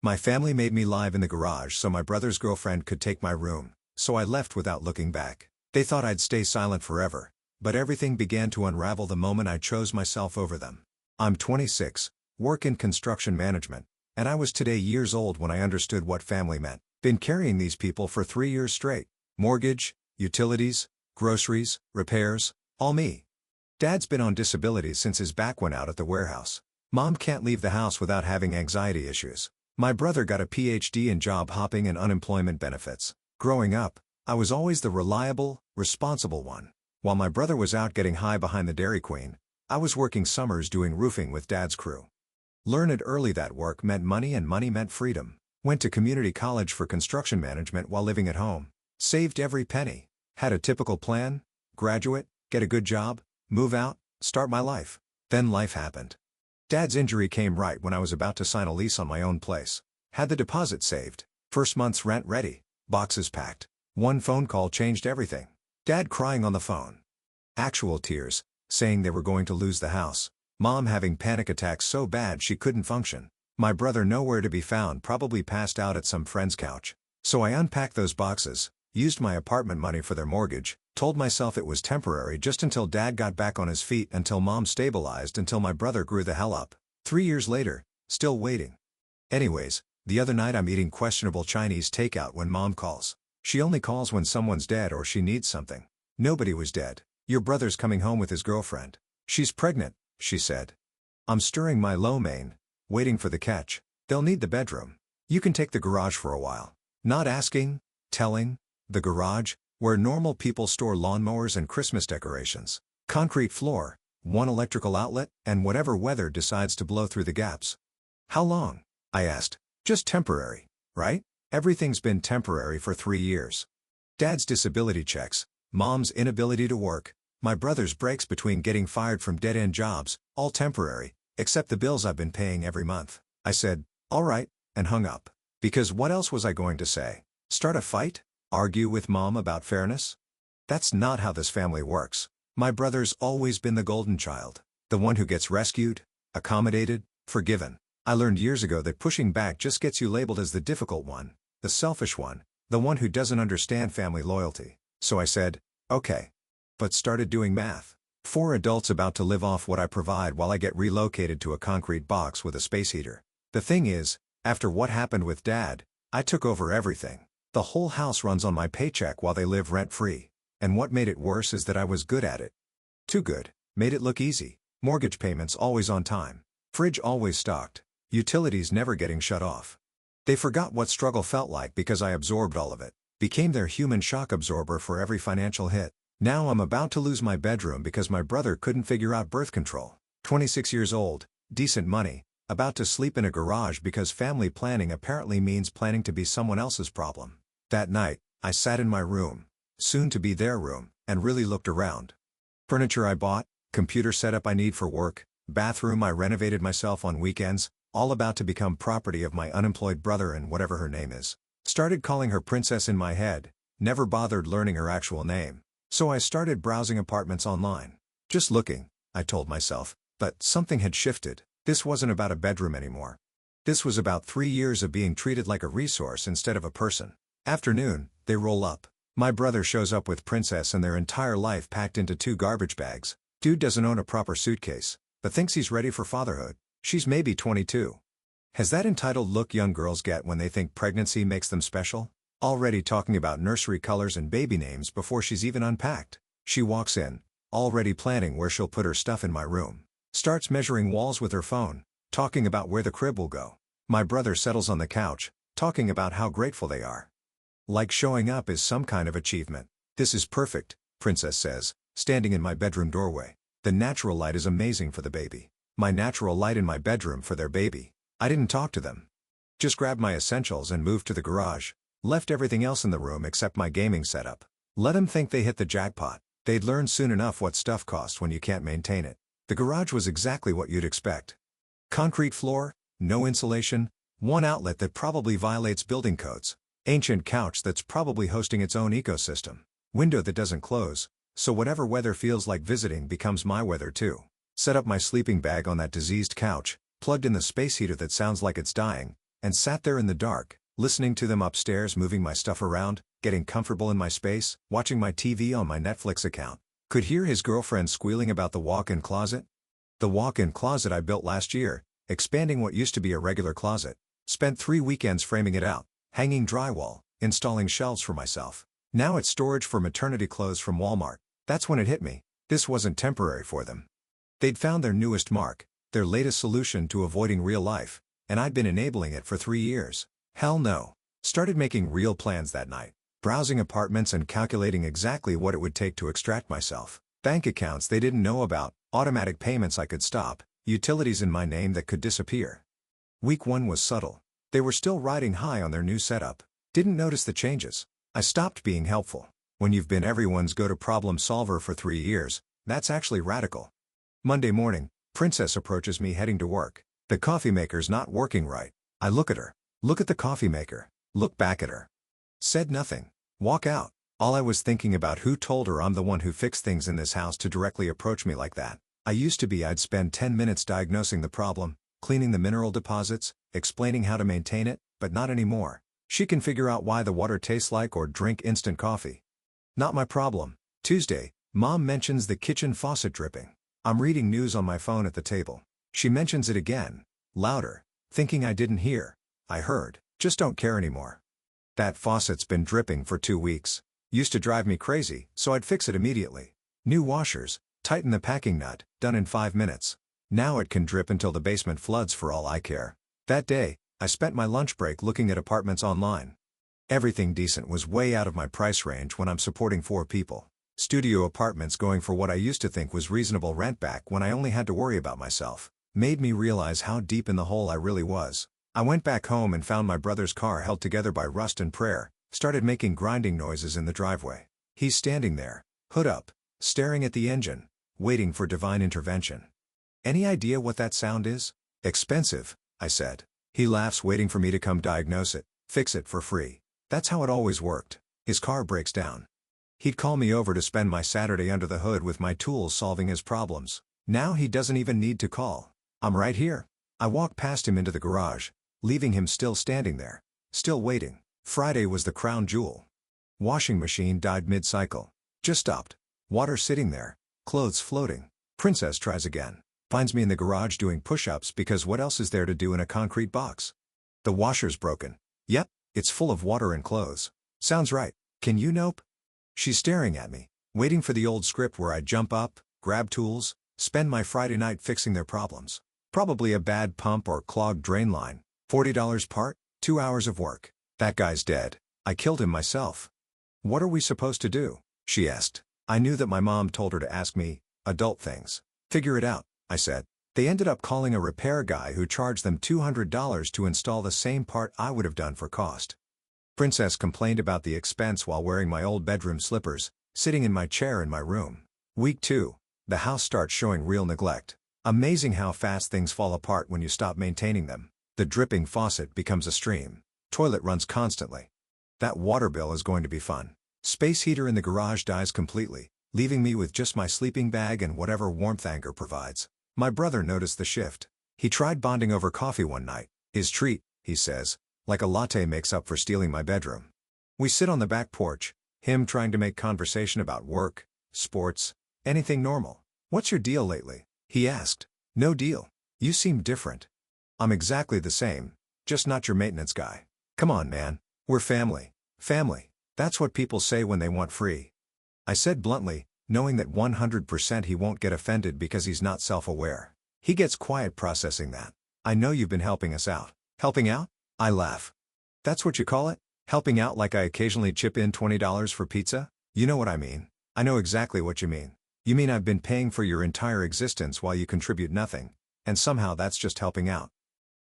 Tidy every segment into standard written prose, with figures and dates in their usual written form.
My family made me live in the garage so my brother's girlfriend could take my room, so I left without looking back. They thought I'd stay silent forever, but everything began to unravel the moment I chose myself over them. I'm 26, work in construction management, and I was today years old when I understood what family meant. Been carrying these people for 3 years straight. Mortgage, utilities, groceries, repairs, all me. Dad's been on disability since his back went out at the warehouse. Mom can't leave the house without having anxiety issues. My brother got a PhD in job hopping and unemployment benefits. Growing up, I was always the reliable, responsible one. While my brother was out getting high behind the Dairy Queen, I was working summers doing roofing with Dad's crew. Learned early that work meant money and money meant freedom. Went to community college for construction management while living at home. Saved every penny. Had a typical plan: graduate, get a good job, move out, start my life. Then life happened. Dad's injury came right when I was about to sign a lease on my own place. Had the deposit saved, first month's rent ready, boxes packed. One phone call changed everything. Dad crying on the phone. Actual tears, saying they were going to lose the house. Mom having panic attacks so bad she couldn't function. My brother nowhere to be found, probably passed out at some friend's couch. So I unpacked those boxes, used my apartment money for their mortgage, told myself it was temporary just until Dad got back on his feet, until Mom stabilized, until my brother grew the hell up. 3 years later, still waiting. Anyways, the other night I'm eating questionable Chinese takeout when Mom calls. She only calls when someone's dead or she needs something. Nobody was dead. Your brother's coming home with his girlfriend. She's pregnant, she said. I'm stirring my lo mein, waiting for the catch. They'll need the bedroom. You can take the garage for a while. Not asking, telling. The garage, where normal people store lawnmowers and Christmas decorations. Concrete floor, one electrical outlet, and whatever weather decides to blow through the gaps. How long? I asked. Just temporary, right? Everything's been temporary for 3 years. Dad's disability checks, Mom's inability to work, my brother's breaks between getting fired from dead-end jobs, all temporary, except the bills I've been paying every month. I said, all right, and hung up. Because what else was I going to say? Start a fight? Argue with Mom about fairness? That's not how this family works. My brother's always been the golden child. The one who gets rescued, accommodated, forgiven. I learned years ago that pushing back just gets you labeled as the difficult one, the selfish one, the one who doesn't understand family loyalty. So I said, okay. But started doing math. 4 adults about to live off what I provide while I get relocated to a concrete box with a space heater. The thing is, after what happened with Dad, I took over everything. The whole house runs on my paycheck while they live rent-free. And what made it worse is that I was good at it. Too good. Made it look easy. Mortgage payments always on time. Fridge always stocked. Utilities never getting shut off. They forgot what struggle felt like because I absorbed all of it. Became their human shock absorber for every financial hit. Now I'm about to lose my bedroom because my brother couldn't figure out birth control. 26 years old, decent money, about to sleep in a garage because family planning apparently means planning to be someone else's problem. That night, I sat in my room, soon to be their room, and really looked around. Furniture I bought, computer setup I need for work, bathroom I renovated myself on weekends, all about to become property of my unemployed brother and whatever her name is. Started calling her Princess in my head, never bothered learning her actual name. So I started browsing apartments online. Just looking, I told myself, but something had shifted. This wasn't about a bedroom anymore. This was about 3 years of being treated like a resource instead of a person. Afternoon, they roll up. My brother shows up with Princess and their entire life packed into 2 garbage bags. Dude doesn't own a proper suitcase, but thinks he's ready for fatherhood. She's maybe 22. Has that entitled look young girls get when they think pregnancy makes them special? Already talking about nursery colors and baby names before she's even unpacked. She walks in, already planning where she'll put her stuff in my room. Starts measuring walls with her phone, talking about where the crib will go. My brother settles on the couch, talking about how grateful they are. Like showing up is some kind of achievement. This is perfect, Princess says, standing in my bedroom doorway. The natural light is amazing for the baby. My natural light in my bedroom for their baby. I didn't talk to them. Just grabbed my essentials and moved to the garage. Left everything else in the room except my gaming setup. Let them think they hit the jackpot. They'd learn soon enough what stuff costs when you can't maintain it. The garage was exactly what you'd expect. Concrete floor, no insulation, one outlet that probably violates building codes. Ancient couch that's probably hosting its own ecosystem. Window that doesn't close, so whatever weather feels like visiting becomes my weather too. Set up my sleeping bag on that diseased couch, plugged in the space heater that sounds like it's dying, and sat there in the dark, listening to them upstairs moving my stuff around, getting comfortable in my space, watching my TV on my Netflix account. Could hear his girlfriend squealing about the walk-in closet. The walk-in closet I built last year, expanding what used to be a regular closet. Spent 3 weekends framing it out, hanging drywall, installing shelves for myself. Now it's storage for maternity clothes from Walmart. That's when it hit me. This wasn't temporary for them. They'd found their newest mark, their latest solution to avoiding real life, and I'd been enabling it for 3 years. Hell no. Started making real plans that night, browsing apartments and calculating exactly what it would take to extract myself. Bank accounts they didn't know about, automatic payments I could stop, utilities in my name that could disappear. Week 1 was subtle. They were still riding high on their new setup. Didn't notice the changes. I stopped being helpful. When you've been everyone's go-to problem solver for 3 years, that's actually radical. Monday morning, Princess approaches me heading to work. The coffee maker's not working right. I look at her. Look at the coffee maker. Look back at her. Said nothing. Walk out. All I was thinking about who told her I'm the one who fixed things in this house to directly approach me like that. I'd spend 10 minutes diagnosing the problem, cleaning the mineral deposits, explaining how to maintain it, but not anymore. She can figure out why the water tastes like or drink instant coffee. Not my problem. Tuesday, Mom mentions the kitchen faucet dripping. I'm reading news on my phone at the table. She mentions it again, louder, thinking I didn't hear. I heard, just don't care anymore. That faucet's been dripping for 2 weeks. Used to drive me crazy, so I'd fix it immediately. New washers, tighten the packing nut, done in 5 minutes. Now it can drip until the basement floods for all I care. That day, I spent my lunch break looking at apartments online. Everything decent was way out of my price range when I'm supporting 4 people. Studio apartments going for what I used to think was reasonable rent back when I only had to worry about myself. Made me realize how deep in the hole I really was. I went back home and found my brother's car held together by rust and prayer, started making grinding noises in the driveway. He's standing there, hood up, staring at the engine, waiting for divine intervention. Any idea what that sound is? Expensive, I said. He laughs, waiting for me to come diagnose it, fix it for free. That's how it always worked. His car breaks down. He'd call me over to spend my Saturday under the hood with my tools solving his problems. Now he doesn't even need to call. I'm right here. I walk past him into the garage, leaving him still standing there, still waiting. Friday was the crown jewel. Washing machine died mid-cycle. Just stopped. Water sitting there, clothes floating. Princess tries again. Finds me in the garage doing push-ups because what else is there to do in a concrete box? The washer's broken. Yep, it's full of water and clothes. Sounds right. Can you nope? She's staring at me, waiting for the old script where I jump up, grab tools, spend my Friday night fixing their problems. Probably a bad pump or clogged drain line. $40 part, 2 hours of work. That guy's dead. I killed him myself. What are we supposed to do? She asked. I knew that my mom told her to ask me, adult things. Figure it out, I said. They ended up calling a repair guy who charged them $200 to install the same part I would have done for cost. Princess complained about the expense while wearing my old bedroom slippers, sitting in my chair in my room. Week 2. The house starts showing real neglect. Amazing how fast things fall apart when you stop maintaining them. The dripping faucet becomes a stream. Toilet runs constantly. That water bill is going to be fun. Space heater in the garage dies completely, leaving me with just my sleeping bag and whatever warmth anger provides. My brother noticed the shift. He tried bonding over coffee one night. His treat, he says, like a latte makes up for stealing my bedroom. We sit on the back porch, him trying to make conversation about work, sports, anything normal. What's your deal lately? He asked. No deal. You seem different. I'm exactly the same, just not your maintenance guy. Come on, man. We're family. Family. That's what people say when they want free. I said bluntly, knowing that 100% he won't get offended because he's not self-aware. He gets quiet processing that. I know you've been helping us out. Helping out? I laugh. That's what you call it? Helping out like I occasionally chip in $20 for pizza? You know what I mean. I know exactly what you mean. You mean I've been paying for your entire existence while you contribute nothing, and somehow that's just helping out.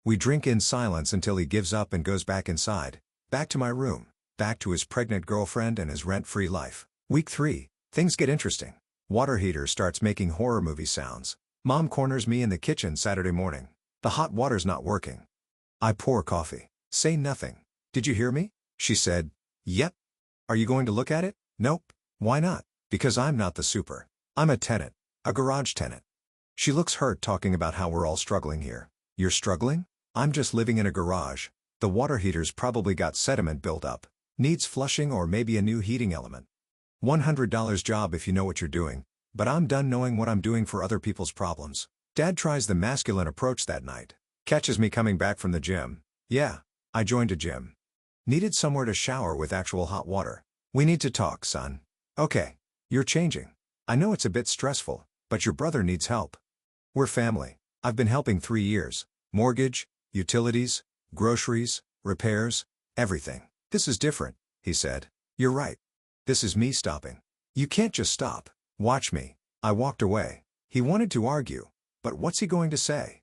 We drink in silence until he gives up and goes back inside, back to my room, back to his pregnant girlfriend and his rent-free life. Week 3, things get interesting. Water heater starts making horror movie sounds. Mom corners me in the kitchen Saturday morning. The hot water's not working. I pour coffee. Say nothing. Did you hear me? She said, yep. Are you going to look at it? Nope. Why not? Because I'm not the super. I'm a tenant. A garage tenant. She looks hurt talking about how we're all struggling here. You're struggling? I'm just living in a garage. The water heater's probably got sediment built up. Needs flushing or maybe a new heating element. $100 job if you know what you're doing, but I'm done knowing what I'm doing for other people's problems. Dad tries the masculine approach that night. Catches me coming back from the gym. Yeah, I joined a gym. Needed somewhere to shower with actual hot water. We need to talk, son. Okay. You're changing. I know it's a bit stressful, but your brother needs help. We're family. I've been helping 3 years. Mortgage, utilities, groceries, repairs, everything. This is different, he said. You're right. This is me stopping. You can't just stop. Watch me. I walked away. He wanted to argue. But what's he going to say?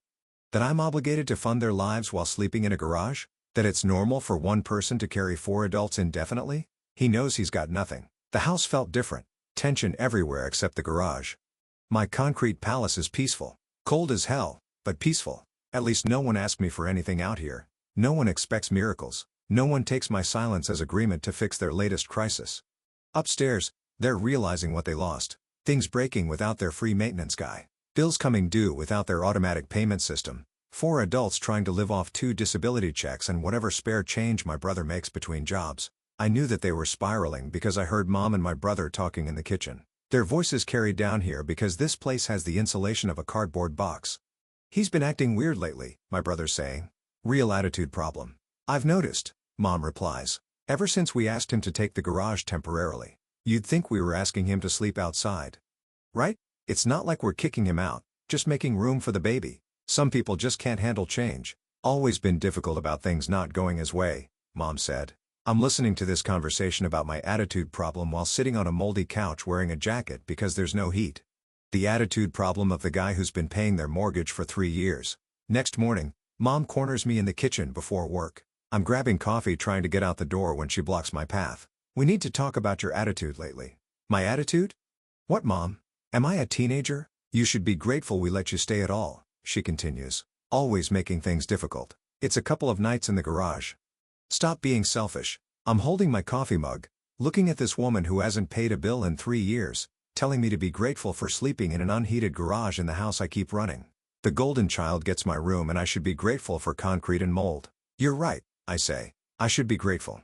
That I'm obligated to fund their lives while sleeping in a garage? That it's normal for one person to carry 4 adults indefinitely? He knows he's got nothing. The house felt different. Tension everywhere except the garage. My concrete palace is peaceful. Cold as hell, but peaceful. At least no one asked me for anything out here. No one expects miracles. No one takes my silence as agreement to fix their latest crisis. Upstairs, they're realizing what they lost. Things breaking without their free maintenance guy. Bills coming due without their automatic payment system. 4 adults trying to live off 2 disability checks and whatever spare change my brother makes between jobs. I knew that they were spiraling because I heard Mom and my brother talking in the kitchen. Their voices carried down here because this place has the insulation of a cardboard box. He's been acting weird lately, my brother's saying. Real attitude problem. I've noticed, Mom replies. Ever since we asked him to take the garage temporarily. You'd think we were asking him to sleep outside. Right? It's not like we're kicking him out, just making room for the baby. Some people just can't handle change. Always been difficult about things not going his way, Mom said. I'm listening to this conversation about my attitude problem while sitting on a moldy couch wearing a jacket because there's no heat. The attitude problem of the guy who's been paying their mortgage for 3 years. Next morning, Mom corners me in the kitchen before work. I'm grabbing coffee trying to get out the door when she blocks my path. We need to talk about your attitude lately. My attitude? What, Mom? Am I a teenager? You should be grateful we let you stay at all, she continues. Always making things difficult. It's a couple of nights in the garage. Stop being selfish. I'm holding my coffee mug, looking at this woman who hasn't paid a bill in 3 years, telling me to be grateful for sleeping in an unheated garage in the house I keep running. The golden child gets my room and I should be grateful for concrete and mold. You're right, I say. I should be grateful.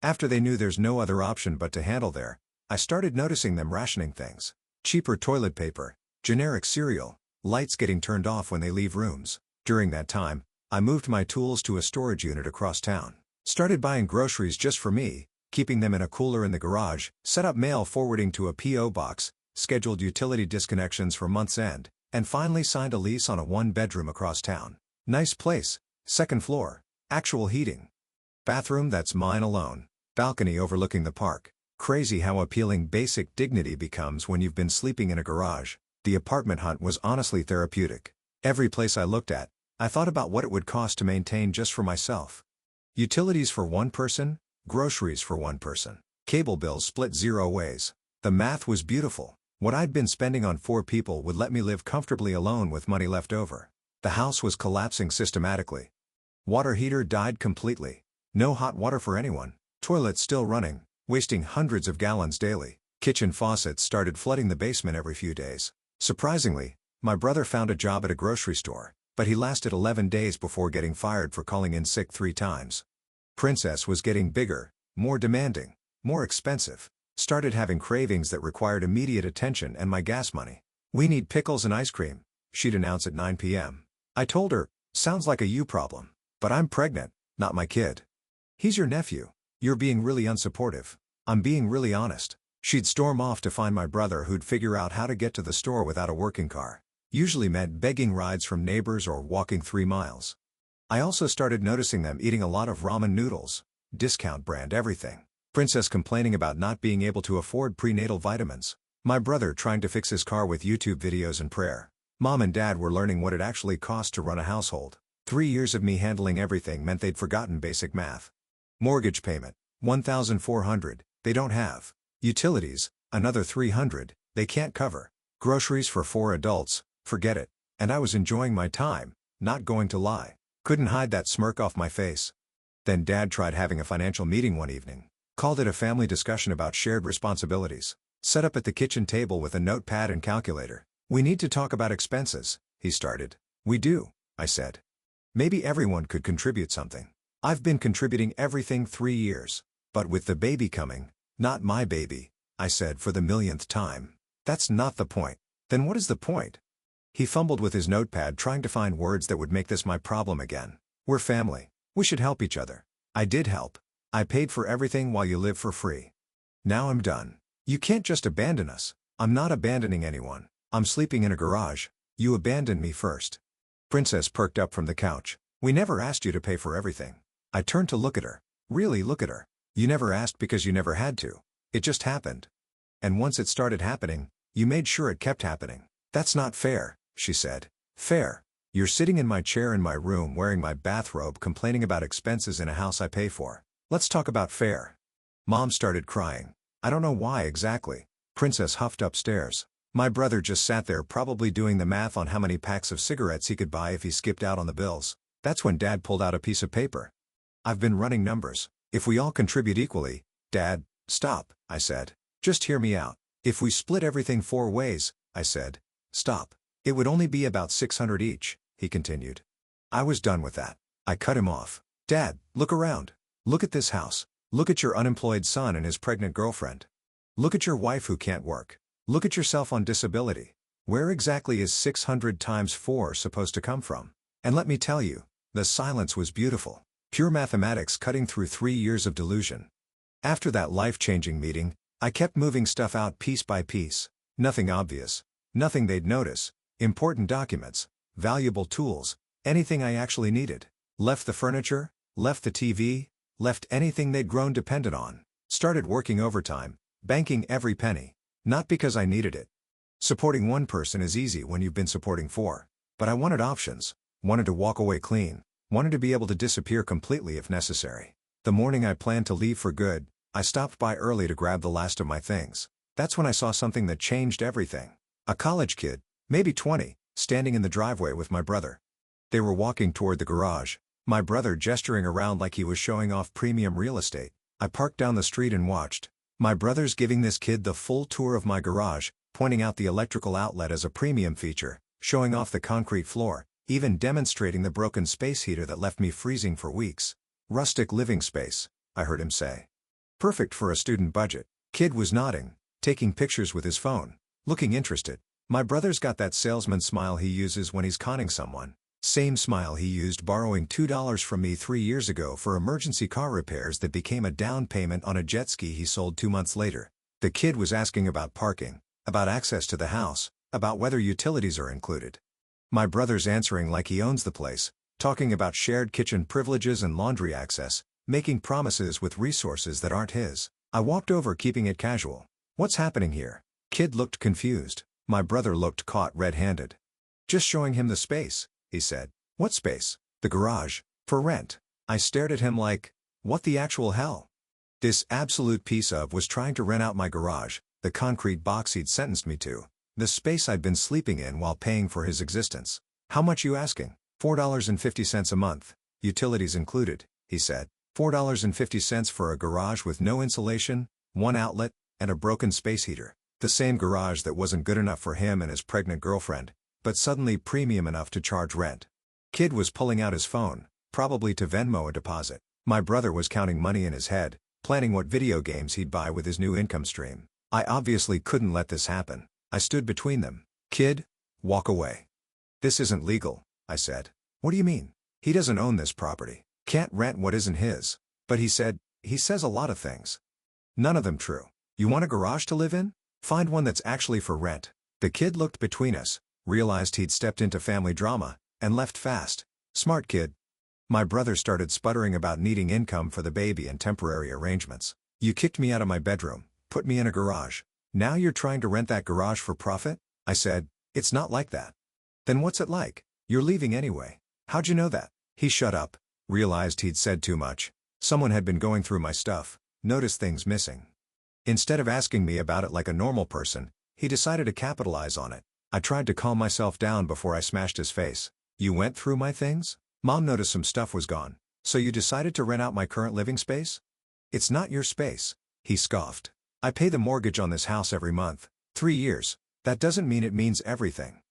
After they knew there's no other option but to handle there, I started noticing them rationing things. Cheaper toilet paper, generic cereal, lights getting turned off when they leave rooms. During that time, I moved my tools to a storage unit across town. Started buying groceries just for me, keeping them in a cooler in the garage, set up mail forwarding to a P.O. box, scheduled utility disconnections for month's end, and finally signed a lease on a 1-bedroom across town. Nice place, 2nd floor, actual heating. Bathroom that's mine alone. Balcony overlooking the park. Crazy how appealing basic dignity becomes when you've been sleeping in a garage. The apartment hunt was honestly therapeutic. Every place I looked at, I thought about what it would cost to maintain just for myself. Utilities for 1 person, groceries for 1 person. Cable bills split 0 ways. The math was beautiful. What I'd been spending on 4 people would let me live comfortably alone with money left over. The house was collapsing systematically. Water heater died completely. No hot water for anyone. Toilets still running, wasting hundreds of gallons daily. Kitchen faucets started flooding the basement every few days. Surprisingly, my brother found a job at a grocery store, but he lasted 11 days before getting fired for calling in sick 3 times. Princess was getting bigger, more demanding, more expensive. Started having cravings that required immediate attention and my gas money. We need pickles and ice cream, she'd announce at 9 p.m. I told her, sounds like a you problem. But I'm pregnant, not my kid. He's your nephew. You're being really unsupportive. I'm being really honest. She'd storm off to find my brother who'd figure out how to get to the store without a working car. Usually meant begging rides from neighbors or walking 3 miles. I also started noticing them eating a lot of ramen noodles, discount brand everything. Princess complaining about not being able to afford prenatal vitamins. My brother trying to fix his car with YouTube videos and prayer. Mom and Dad were learning what it actually cost to run a household. 3 years of me handling everything meant they'd forgotten basic math. Mortgage payment, $1,400, they don't have. Utilities, another $300, they can't cover. Groceries for 4 adults, forget it. And I was enjoying my time, not going to lie. Couldn't hide that smirk off my face. Then Dad tried having a financial meeting one evening. Called it a family discussion about shared responsibilities. Set up at the kitchen table with a notepad and calculator. We need to talk about expenses, he started. We do, I said. Maybe everyone could contribute something. I've been contributing everything 3 years. But with the baby coming, not my baby, I said for the millionth time. That's not the point. Then what is the point? He fumbled with his notepad trying to find words that would make this my problem again. We're family. We should help each other. I did help. I paid for everything while you live for free. Now I'm done. You can't just abandon us. I'm not abandoning anyone. I'm sleeping in a garage. You abandoned me first. Princess perked up from the couch. We never asked you to pay for everything. I turned to look at her. Really look at her. You never asked because you never had to. It just happened. And once it started happening, you made sure it kept happening. That's not fair, she said. Fair? You're sitting in my chair in my room wearing my bathrobe complaining about expenses in a house I pay for. Let's talk about fair. Mom started crying. I don't know why exactly. Princess huffed upstairs. My brother just sat there probably doing the math on how many packs of cigarettes he could buy if he skipped out on the bills. That's when Dad pulled out a piece of paper. I've been running numbers. If we all contribute equally, Dad, stop, I said. Just hear me out. If we split everything 4 ways, I said. Stop. It would only be about 600 each, he continued. I was done with that. I cut him off. Dad, look around. Look at this house. Look at your unemployed son and his pregnant girlfriend. Look at your wife who can't work. Look at yourself on disability. Where exactly is 600 times 4 supposed to come from? And let me tell you, the silence was beautiful. Pure mathematics cutting through 3 years of delusion. After that life-changing meeting, I kept moving stuff out piece by piece. Nothing obvious. Nothing they'd notice. Important documents. Valuable tools. Anything I actually needed. Left the furniture. Left the TV. Left anything they'd grown dependent on. Started working overtime. Banking every penny. Not because I needed it. Supporting one person is easy when you've been supporting 4. But I wanted options. Wanted to walk away clean. Wanted to be able to disappear completely if necessary. The morning I planned to leave for good, I stopped by early to grab the last of my things. That's when I saw something that changed everything. A college kid, maybe 20, standing in the driveway with my brother. They were walking toward the garage, my brother gesturing around like he was showing off premium real estate. I parked down the street and watched. My brother's giving this kid the full tour of my garage, pointing out the electrical outlet as a premium feature, showing off the concrete floor, even demonstrating the broken space heater that left me freezing for weeks. Rustic living space, I heard him say. Perfect for a student budget. Kid was nodding, taking pictures with his phone, looking interested. My brother's got that salesman smile he uses when he's conning someone. Same smile he used borrowing $2 from me 3 years ago for emergency car repairs that became a down payment on a jet ski he sold 2 months later. The kid was asking about parking, about access to the house, about whether utilities are included. My brother's answering like he owns the place, talking about shared kitchen privileges and laundry access, making promises with resources that aren't his. I walked over keeping it casual. What's happening here? Kid looked confused. My brother looked caught red-handed. Just showing him the space, he said. What space? The garage. For rent. I stared at him like, what the actual hell? This absolute piece of was trying to rent out my garage, the concrete box he'd sentenced me to. The space I'd been sleeping in while paying for his existence. How much you asking? $4.50 a month, utilities included, he said. $4.50 for a garage with no insulation, 1 outlet, and a broken space heater. The same garage that wasn't good enough for him and his pregnant girlfriend, but suddenly premium enough to charge rent. Kid was pulling out his phone, probably to Venmo a deposit. My brother was counting money in his head, planning what video games he'd buy with his new income stream. I obviously couldn't let this happen. I stood between them. Kid, walk away. This isn't legal, I said. What do you mean? He doesn't own this property. Can't rent what isn't his. But he says a lot of things. None of them true. You want a garage to live in? Find one that's actually for rent. The kid looked between us, realized he'd stepped into family drama, and left fast. Smart kid. My brother started sputtering about needing income for the baby and temporary arrangements. You kicked me out of my bedroom, put me in a garage. Now you're trying to rent that garage for profit? I said, it's not like that. Then what's it like? You're leaving anyway. How'd you know that? He shut up, realized he'd said too much. Someone had been going through my stuff, noticed things missing. Instead of asking me about it like a normal person, he decided to capitalize on it. I tried to calm myself down before I smashed his face. You went through my things? Mom noticed some stuff was gone. So you decided to rent out my current living space? It's not your space, he scoffed. I pay the mortgage on this house every month. 3 years. That doesn't mean it means everything.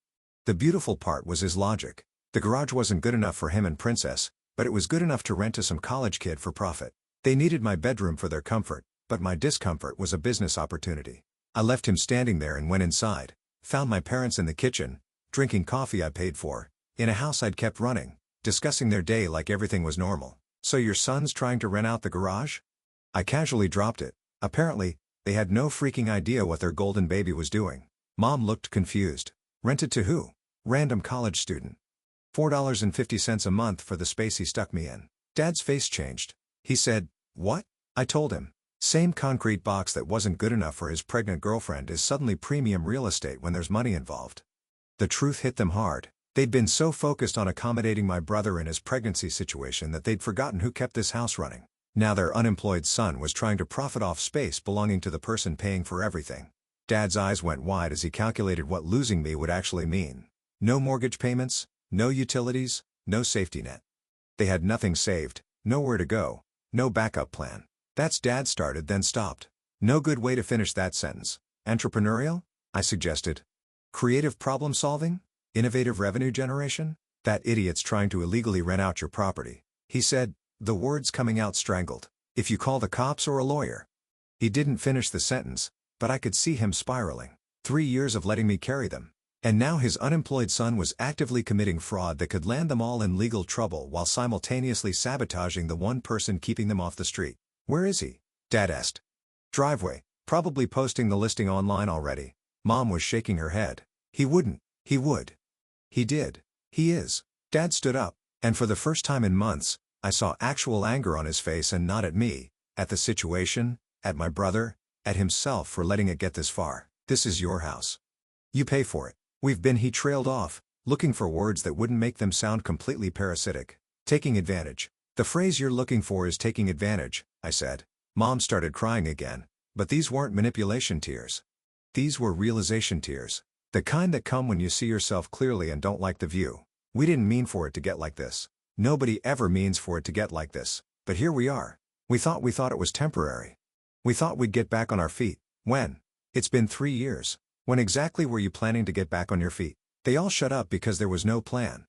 The beautiful part was his logic. The garage wasn't good enough for him and Princess. but it was good enough to rent to some college kid for profit. They needed my bedroom for their comfort, but my discomfort was a business opportunity. I left him standing there and went inside, found my parents in the kitchen, drinking coffee I paid for, in a house I'd kept running, discussing their day like everything was normal. "So your son's trying to rent out the garage?" I casually dropped it. Apparently, they had no freaking idea what their golden baby was doing. Mom looked confused. "Rented to who?" "Random college student. $4.50 a month for the space he stuck me in." Dad's face changed. He said, "What?" I told him. Same concrete box that wasn't good enough for his pregnant girlfriend is suddenly premium real estate when there's money involved. The truth hit them hard. They'd been so focused on accommodating my brother in his pregnancy situation that they'd forgotten who kept this house running. Now their unemployed son was trying to profit off space belonging to the person paying for everything. Dad's eyes went wide as he calculated what losing me would actually mean. No mortgage payments, no utilities, no safety net. They had nothing saved, nowhere to go, no backup plan. That's Dad started then stopped. No good way to finish that sentence. Entrepreneurial? I suggested. Creative problem solving? Innovative revenue generation? That idiot's trying to illegally rent out your property. He said, the words coming out strangled. If you call the cops or a lawyer. He didn't finish the sentence, but I could see him spiraling. 3 years of letting me carry them. And now his unemployed son was actively committing fraud that could land them all in legal trouble while simultaneously sabotaging the one person keeping them off the street. "Where is he?" Dad asked. "Driveway, probably posting the listing online already." Mom was shaking her head. "He wouldn't." "He would." "He did." "He is." Dad stood up, and for the first time in months, I saw actual anger on his face, and not at me, at the situation, at my brother, at himself for letting it get this far. "This is your house. You pay for it." He trailed off, looking for words that wouldn't make them sound completely parasitic. "Taking advantage. The phrase you're looking for is taking advantage," I said. Mom started crying again, but these weren't manipulation tears. These were realization tears. The kind that come when you see yourself clearly and don't like the view. "We didn't mean for it to get like this. Nobody ever means for it to get like this. But here we are. We thought it was temporary. We thought we'd get back on our feet. When? It's been 3 years. When exactly were you planning to get back on your feet?" They all shut up because there was no plan.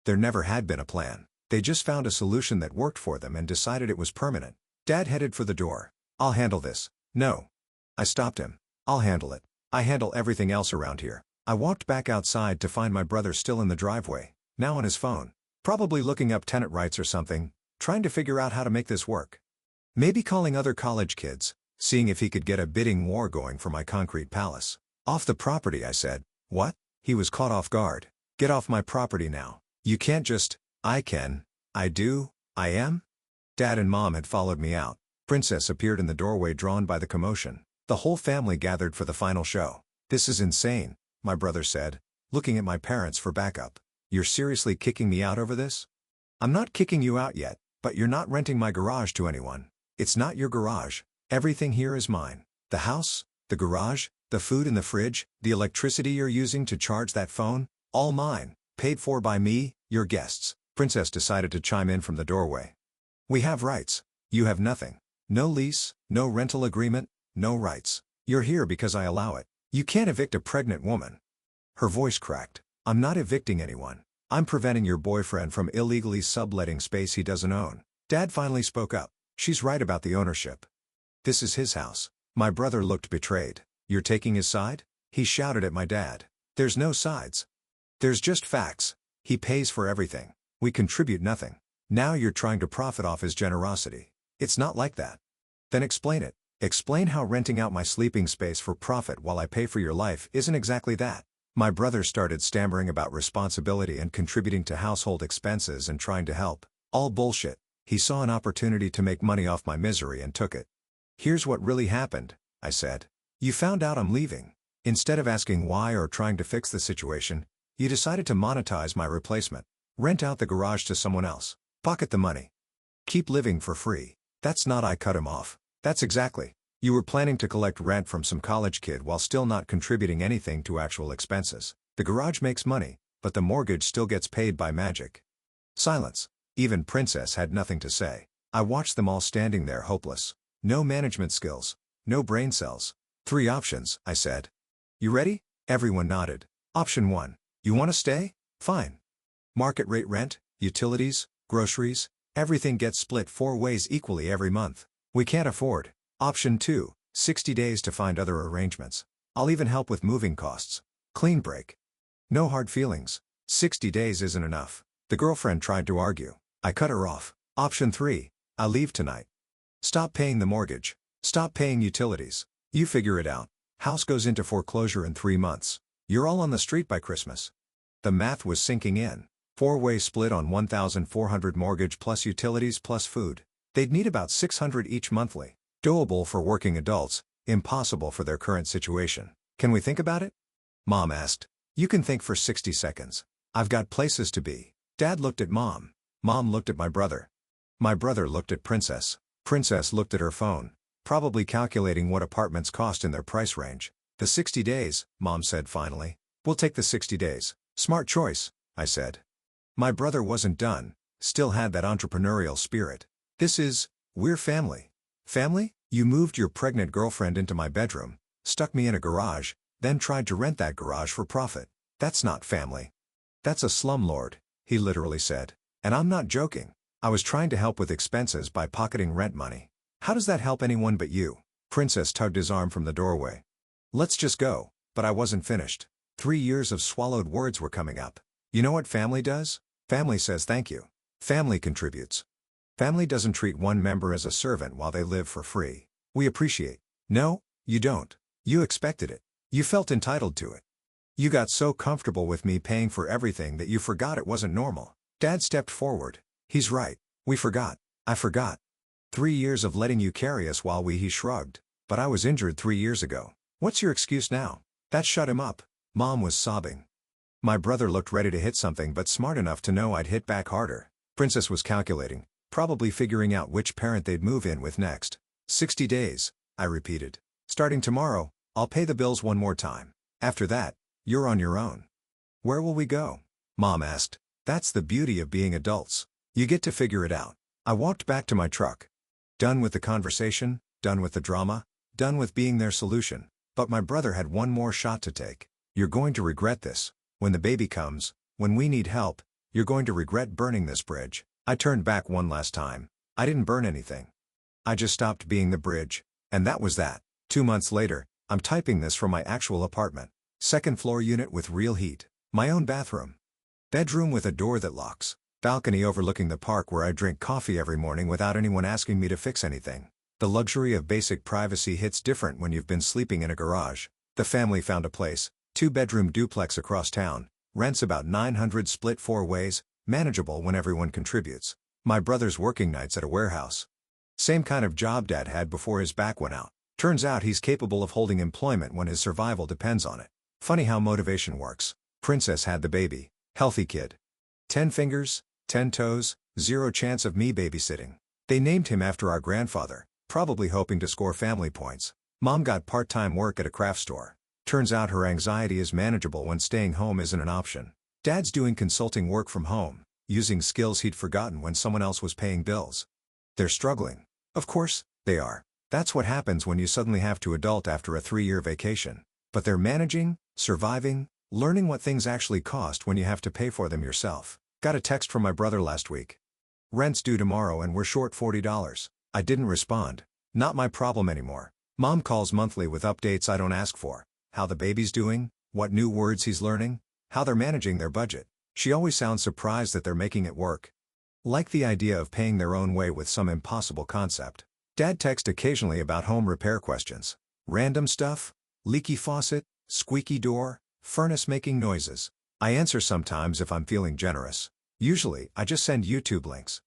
There never had been a plan. They just found a solution that worked for them and decided it was permanent. Dad headed for the door. "I'll handle this." "No." I stopped him. "I'll handle it. I handle everything else around here." I walked back outside to find my brother still in the driveway, now on his phone. Probably looking up tenant rights or something, trying to figure out how to make this work. Maybe calling other college kids, seeing if he could get a bidding war going for my concrete palace. "Off the property," I said. "What?" He was caught off guard. "Get off my property now. You can't just." "I can. I do. I am." Dad and Mom had followed me out. Princess appeared in the doorway drawn by the commotion. The whole family gathered for the final show. "This is insane," my brother said, looking at my parents for backup. "You're seriously kicking me out over this?" "I'm not kicking you out yet, but you're not renting my garage to anyone. It's not your garage. Everything here is mine. The house, the garage, the food in the fridge, the electricity you're using to charge that phone, all mine, paid for by me, your guests." Princess decided to chime in from the doorway. "We have rights. You have nothing. No lease, no rental agreement, no rights. You're here because I allow it. You can't evict a pregnant woman." Her voice cracked. "I'm not evicting anyone. I'm preventing your boyfriend from illegally subletting space he doesn't own." Dad finally spoke up. "She's right about the ownership. This is his house." My brother looked betrayed. "You're taking his side?" He shouted at my dad. "There's no sides. There's just facts. He pays for everything. We contribute nothing. Now you're trying to profit off his generosity. It's not like that." "Then explain it. Explain how renting out my sleeping space for profit while I pay for your life isn't exactly that." My brother started stammering about responsibility and contributing to household expenses and trying to help. All bullshit. He saw an opportunity to make money off my misery and took it. "Here's what really happened," I said. "You found out I'm leaving. Instead of asking why or trying to fix the situation, you decided to monetize my replacement. Rent out the garage to someone else. Pocket the money. Keep living for free." "That's not." I cut him off. "That's exactly. You were planning to collect rent from some college kid while still not contributing anything to actual expenses. The garage makes money, but the mortgage still gets paid by magic." Silence. Even Princess had nothing to say. I watched them all standing there hopeless. No management skills. No brain cells. "3 options," I said. "You ready?" Everyone nodded. "Option 1. You want to stay? Fine. Market rate rent, utilities, Groceries? Everything gets split 4 ways equally every month. We can't afford. Option 2, 60 days to find other arrangements. I'll even help with moving costs. Clean break. No hard feelings. 60 days isn't enough. The girlfriend tried to argue. I cut her off. Option 3, I'll leave tonight. Stop paying the mortgage. Stop paying utilities. You figure it out. House goes into foreclosure in 3 months. You're all on the street by Christmas. The math was sinking in. 4-way split on $1,400 mortgage plus utilities plus food. They'd need about $600 each monthly. Doable for working adults, impossible for their current situation. Can we think about it? Mom asked. You can think for 60 seconds. I've got places to be. Dad looked at Mom. Mom looked at my brother. My brother looked at Princess. Princess looked at her phone, probably calculating what apartments cost in their price range. The 60 days, Mom said finally. We'll take the 60 days. Smart choice, I said. My brother wasn't done, still had that entrepreneurial spirit. We're family. Family? You moved your pregnant girlfriend into my bedroom, stuck me in a garage, then tried to rent that garage for profit. That's not family. That's a slumlord, he literally said. And I'm not joking. I was trying to help with expenses by pocketing rent money. How does that help anyone but you? Princess tugged his arm from the doorway. Let's just go. But I wasn't finished. 3 years of swallowed words were coming up. You know what family does? Family says thank you. Family contributes. Family doesn't treat one member as a servant while they live for free. We appreciate. No, you don't. You expected it. You felt entitled to it. You got so comfortable with me paying for everything that you forgot it wasn't normal. Dad stepped forward. He's right. We forgot. I forgot. 3 years of letting you carry us while he shrugged. But I was injured 3 years ago. What's your excuse now? That shut him up. Mom was sobbing. My brother looked ready to hit something but smart enough to know I'd hit back harder. Princess was calculating, probably figuring out which parent they'd move in with next. 60 days, I repeated. Starting tomorrow, I'll pay the bills one more time. After that, you're on your own. Where will we go? Mom asked. That's the beauty of being adults. You get to figure it out. I walked back to my truck. Done with the conversation, done with the drama, done with being their solution. But my brother had one more shot to take. You're going to regret this. When the baby comes, when we need help, you're going to regret burning this bridge. I turned back one last time. I didn't burn anything. I just stopped being the bridge. And that was that. 2 months later, I'm typing this from my actual apartment. 2nd floor unit with real heat. My own bathroom. Bedroom with a door that locks. Balcony overlooking the park where I drink coffee every morning without anyone asking me to fix anything. The luxury of basic privacy hits different when you've been sleeping in a garage. The family found a place, 2-bedroom duplex across town, rents about $900 split 4 ways, manageable when everyone contributes. My brother's working nights at a warehouse. Same kind of job Dad had before his back went out. Turns out he's capable of holding employment when his survival depends on it. Funny how motivation works. Princess had the baby. Healthy kid. 10 fingers, 10 toes, 0 chance of me babysitting. They named him after our grandfather, probably hoping to score family points. Mom got part-time work at a craft store. Turns out her anxiety is manageable when staying home isn't an option. Dad's doing consulting work from home, using skills he'd forgotten when someone else was paying bills. They're struggling. Of course, they are. That's what happens when you suddenly have to adult after a 3-year vacation. But they're managing, surviving, learning what things actually cost when you have to pay for them yourself. Got a text from my brother last week. Rent's due tomorrow and we're short $40. I didn't respond. Not my problem anymore. Mom calls monthly with updates I don't ask for. How the baby's doing, what new words he's learning, how they're managing their budget. She always sounds surprised that they're making it work. Like the idea of paying their own way with some impossible concept. Dad texts occasionally about home repair questions. Random stuff, leaky faucet, squeaky door, furnace making noises. I answer sometimes if I'm feeling generous. Usually, I just send YouTube links.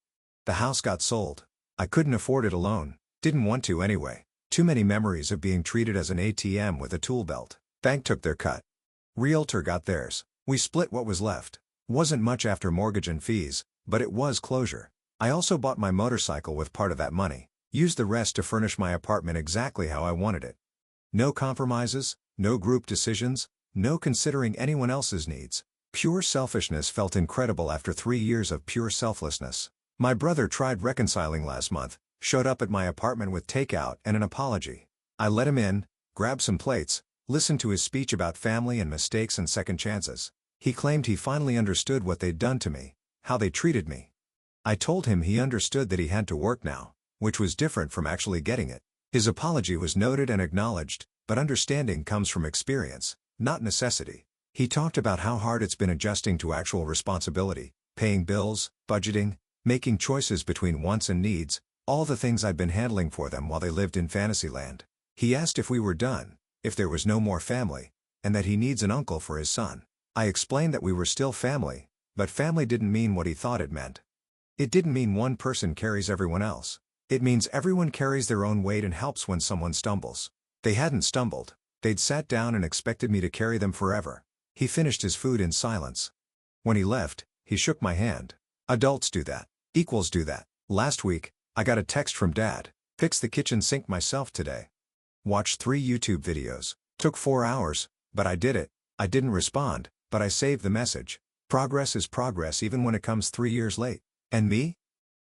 The house got sold. I couldn't afford it alone. Didn't want to anyway. Too many memories of being treated as an ATM with a tool belt. Bank took their cut. Realtor got theirs. We split what was left. Wasn't much after mortgage and fees, but it was closure. I also bought my motorcycle with part of that money. Used the rest to furnish my apartment exactly how I wanted it. No compromises, no group decisions, no considering anyone else's needs. Pure selfishness felt incredible after 3 years of pure selflessness. My brother tried reconciling last month, showed up at my apartment with takeout and an apology. I let him in, grabbed some plates, listened to his speech about family and mistakes and second chances. He claimed he finally understood what they'd done to me, how they treated me. I told him he understood that he had to work now, which was different from actually getting it. His apology was noted and acknowledged, but understanding comes from experience, not necessity. He talked about how hard it's been adjusting to actual responsibility, paying bills, budgeting, making choices between wants and needs, all the things I'd been handling for them while they lived in Fantasyland. He asked if we were done, if there was no more family, and that he needs an uncle for his son. I explained that we were still family, but family didn't mean what he thought it meant. It didn't mean one person carries everyone else. It means everyone carries their own weight and helps when someone stumbles. They hadn't stumbled, they'd sat down and expected me to carry them forever. He finished his food in silence. When he left, he shook my hand. Adults do that. Equals do that. Last week, I got a text from Dad. Fixed the kitchen sink myself today. Watched 3 YouTube videos. Took 4 hours, but I did it. I didn't respond, but I saved the message. Progress is progress even when it comes 3 years late. And me?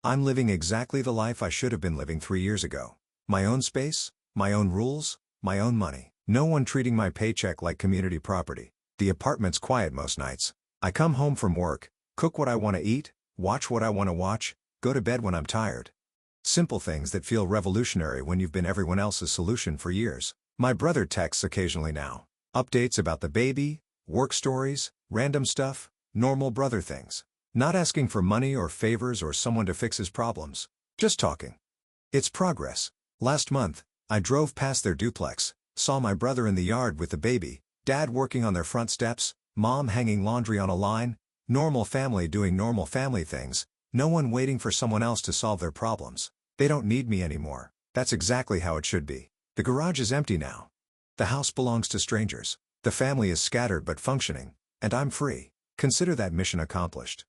I'm living exactly the life I should have been living 3 years ago. My own space, my own rules, my own money. No one treating my paycheck like community property. The apartment's quiet most nights. I come home from work, cook what I want to eat, watch what I want to watch, go to bed when I'm tired. Simple things that feel revolutionary when you've been everyone else's solution for years. My brother texts occasionally now. Updates about the baby, work stories, random stuff, normal brother things. Not asking for money or favors or someone to fix his problems. Just talking. It's progress. Last month, I drove past their duplex, saw my brother in the yard with the baby, Dad working on their front steps, Mom hanging laundry on a line, normal family doing normal family things, no one waiting for someone else to solve their problems. They don't need me anymore. That's exactly how it should be. The garage is empty now. The house belongs to strangers. The family is scattered but functioning, and I'm free. Consider that mission accomplished.